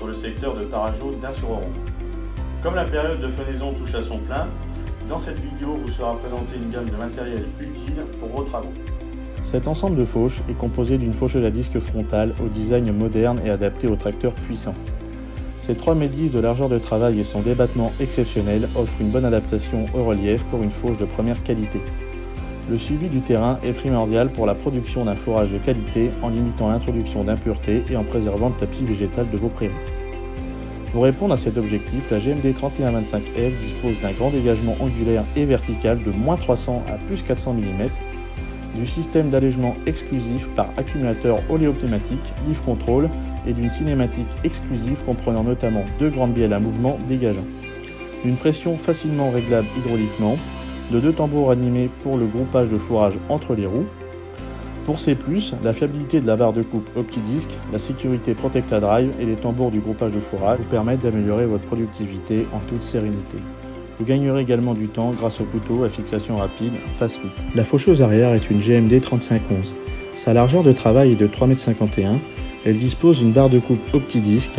sur le secteur de Parajo d'Ain-sur-Oron. Comme la période de fenaison touche à son plein, dans cette vidéo vous sera présentée une gamme de matériel utile pour vos travaux. Cet ensemble de fauches est composé d'une faucheuse à disque frontale au design moderne et adapté aux tracteurs puissants. Ses 3,10 m de largeur de travail et son débattement exceptionnel offrent une bonne adaptation au relief pour une fauche de première qualité. Le suivi du terrain est primordial pour la production d'un fourrage de qualité en limitant l'introduction d'impuretés et en préservant le tapis végétal de vos prairies. Pour répondre à cet objectif, la GMD 3125F dispose d'un grand dégagement angulaire et vertical de -300 à +400 mm, du système d'allègement exclusif par accumulateur oléopneumatique, Lift Control et d'une cinématique exclusive comprenant notamment 2 grandes bielles à mouvement dégageant, d'une pression facilement réglable hydrauliquement, de 2 tambours animés pour le groupage de fourrage entre les roues. Pour ces plus, la fiabilité de la barre de coupe OptiDisc, la sécurité Protecta Drive et les tambours du groupage de fourrage vous permettent d'améliorer votre productivité en toute sérénité. Vous gagnerez également du temps grâce au couteau à fixation rapide Fast Whip. La faucheuse arrière est une GMD 3511. Sa largeur de travail est de 3,51 m. Elle dispose d'une barre de coupe OptiDisc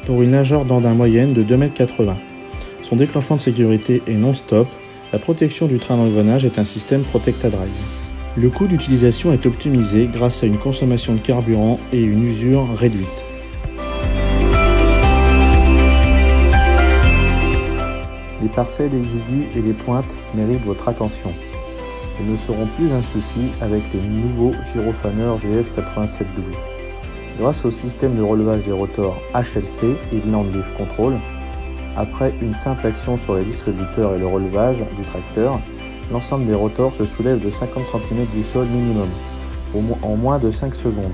pour une largeur d'andin moyenne de 2,80 m. Son déclenchement de sécurité est non-stop. La protection du train d'engrenage est un système Protecta Drive. Le coût d'utilisation est optimisé grâce à une consommation de carburant et une usure réduite. Les parcelles exiguës et les pointes méritent votre attention. Elles ne seront plus un souci avec les nouveaux gyrofaneurs GF87W. Grâce au système de relevage des rotors HLC et de Land Lift Control, après une simple action sur les distributeurs et le relevage du tracteur, l'ensemble des rotors se soulève de 50 cm du sol minimum, en moins de 5 secondes.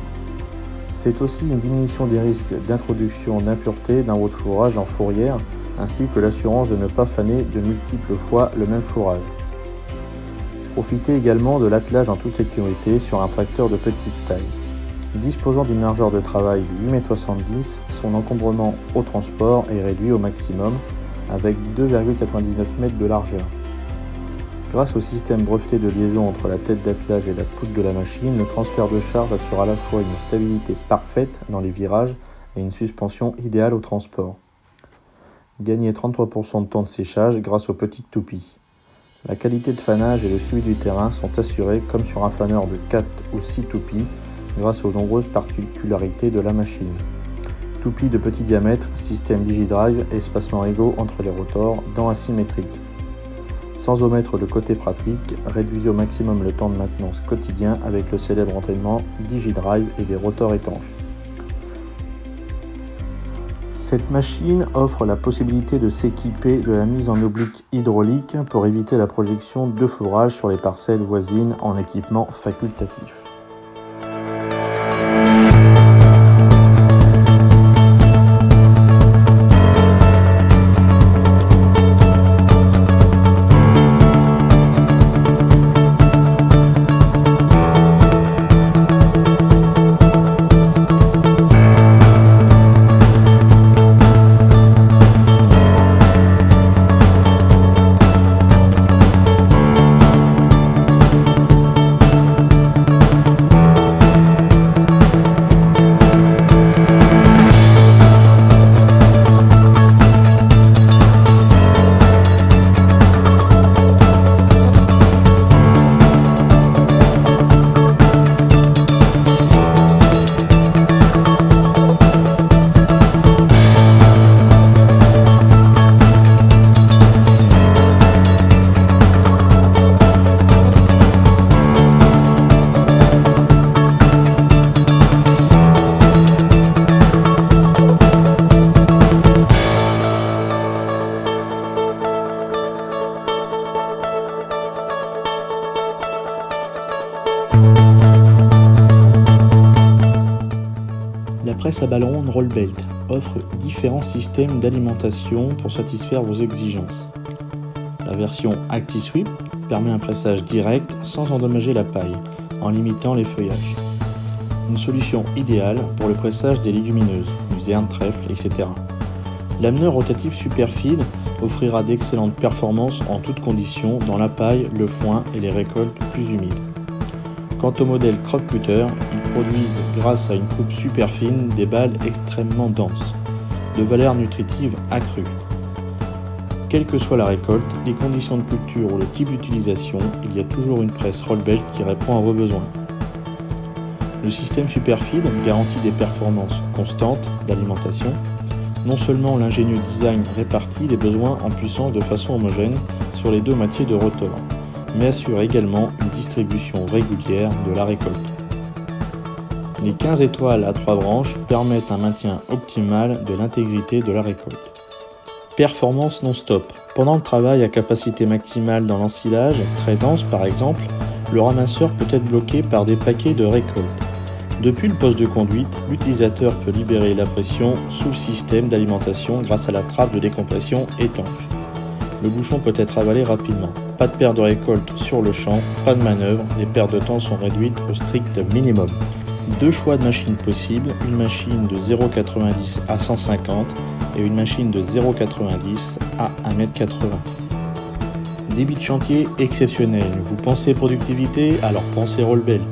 C'est aussi une diminution des risques d'introduction d'impuretés dans votre fourrage en fourrière, ainsi que l'assurance de ne pas faner de multiples fois le même fourrage. Profitez également de l'attelage en toute sécurité sur un tracteur de petite taille. Disposant d'une largeur de travail de 8,70 m, son encombrement au transport est réduit au maximum avec 2,99 m de largeur. Grâce au système breveté de liaison entre la tête d'attelage et la poutre de la machine, le transfert de charge assure à la fois une stabilité parfaite dans les virages et une suspension idéale au transport. Gagnez 33% de temps de séchage grâce aux petites toupies. La qualité de fanage et le suivi du terrain sont assurés comme sur un faneur de 4 ou 6 toupies grâce aux nombreuses particularités de la machine. Toupie de petit diamètre, système DigiDrive et espacements égaux entre les rotors, dents asymétriques. Sans omettre le côté pratique, réduisez au maximum le temps de maintenance quotidien avec le célèbre entraînement DigiDrive et des rotors étanches. Cette machine offre la possibilité de s'équiper de la mise en oblique hydraulique pour éviter la projection de fourrage sur les parcelles voisines en équipement facultatif. presse à ballon Rollbelt offre différents systèmes d'alimentation pour satisfaire vos exigences. La version ActiSweep permet un pressage direct sans endommager la paille, en limitant les feuillages. Une solution idéale pour le pressage des légumineuses, luzerne, trèfle, etc. L'ameneur rotatif Superfeed offrira d'excellentes performances en toutes conditions dans la paille, le foin et les récoltes plus humides. Quant au modèle Crock Cutter, ils produisent grâce à une coupe super fine des balles extrêmement denses. de valeur nutritive accrue. Quelle que soit la récolte, les conditions de culture ou le type d'utilisation, il y a toujours une presse Rollbelt qui répond à vos besoins. Le système Superfeed garantit des performances constantes d'alimentation. Non seulement l'ingénieux design répartit les besoins en puissance de façon homogène sur les deux moitiés de rotor, mais assure également une distribution régulière de la récolte. Les 15 étoiles à 3 branches permettent un maintien optimal de l'intégrité de la récolte. Performance non-stop. Pendant le travail à capacité maximale dans l'ensilage, très dense par exemple, le ramasseur peut être bloqué par des paquets de récolte. Depuis le poste de conduite, l'utilisateur peut libérer la pression sous le système d'alimentation grâce à la trappe de décompression étanche. Le bouchon peut être avalé rapidement. Pas de perte de récolte sur le champ, pas de manœuvre, les pertes de temps sont réduites au strict minimum. Deux choix de machines possibles, une machine de 0,90 à 150 et une machine de 0,90 à 1,80 m. Débit de chantier exceptionnel. Vous pensez productivité, alors pensez Rollbelt.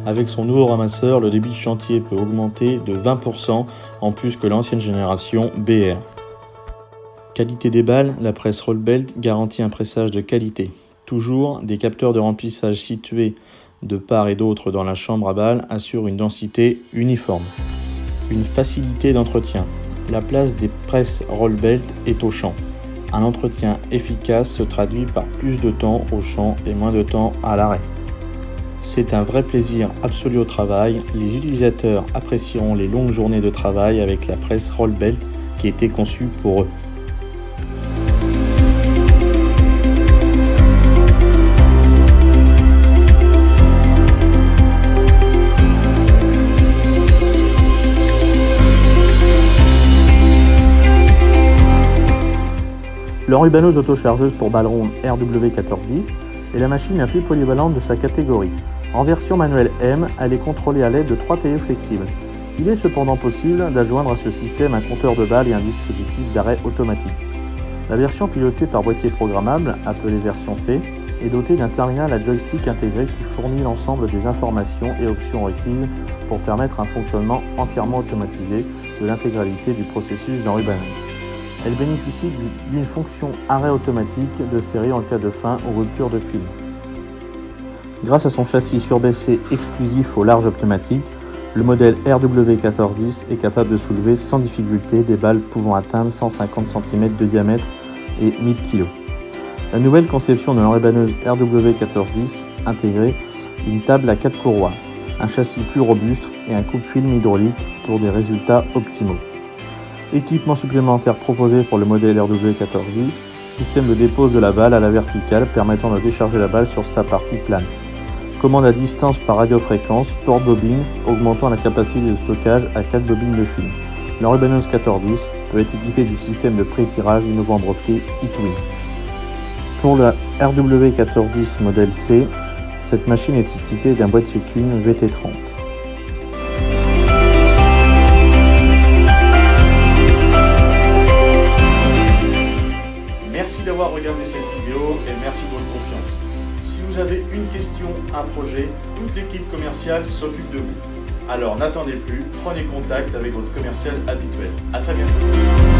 Avec son nouveau ramasseur, le débit de chantier peut augmenter de 20% en plus que l'ancienne génération BR. Qualité des balles, la presse Rollbelt garantit un pressage de qualité. Toujours, des capteurs de remplissage situés de part et d'autre dans la chambre à balles assurent une densité uniforme. Une facilité d'entretien. La place des presses Rollbelt est au champ. Un entretien efficace se traduit par plus de temps au champ et moins de temps à l'arrêt. C'est un vrai plaisir absolu au travail. Les utilisateurs apprécieront les longues journées de travail avec la presse Rollbelt qui a été conçue pour eux. L'enrubanneuse autochargeuse pour balles rondes RW1410 est la machine la plus polyvalente de sa catégorie. En version manuelle M, elle est contrôlée à l'aide de 3 TE flexibles. Il est cependant possible d'adjoindre à ce système un compteur de balles et un dispositif d'arrêt automatique. La version pilotée par boîtier programmable, appelée version C, est dotée d'un terminal à joystick intégré qui fournit l'ensemble des informations et options requises pour permettre un fonctionnement entièrement automatisé de l'intégralité du processus d'enrubannage. Elle bénéficie d'une fonction arrêt automatique de série en cas de fin ou rupture de fil. Grâce à son châssis surbaissé exclusif au large pneumatique, le modèle RW1410 est capable de soulever sans difficulté des balles pouvant atteindre 150 cm de diamètre et 1000 kg. La nouvelle conception de l'enrubanneuse RW1410 intégrait une table à 4 courroies, un châssis plus robuste et un coupe-film hydraulique pour des résultats optimaux. Équipement supplémentaire proposé pour le modèle RW1410, système de dépose de la balle à la verticale permettant de décharger la balle sur sa partie plane. Commande à distance par radiofréquence, porte-bobine, augmentant la capacité de stockage à 4 bobines de film. L'enrubanneuse 1410 peut être équipée du système de pré-tirage innovant breveté eTwin. Pour la RW1410 modèle C, cette machine est équipée d'un boîtier Kuhn VT30. Merci d'avoir regardé cette vidéo et merci de votre confiance. Si vous avez une question, un projet, toute l'équipe commerciale s'occupe de vous. Alors n'attendez plus, prenez contact avec votre commercial habituel. À très bientôt.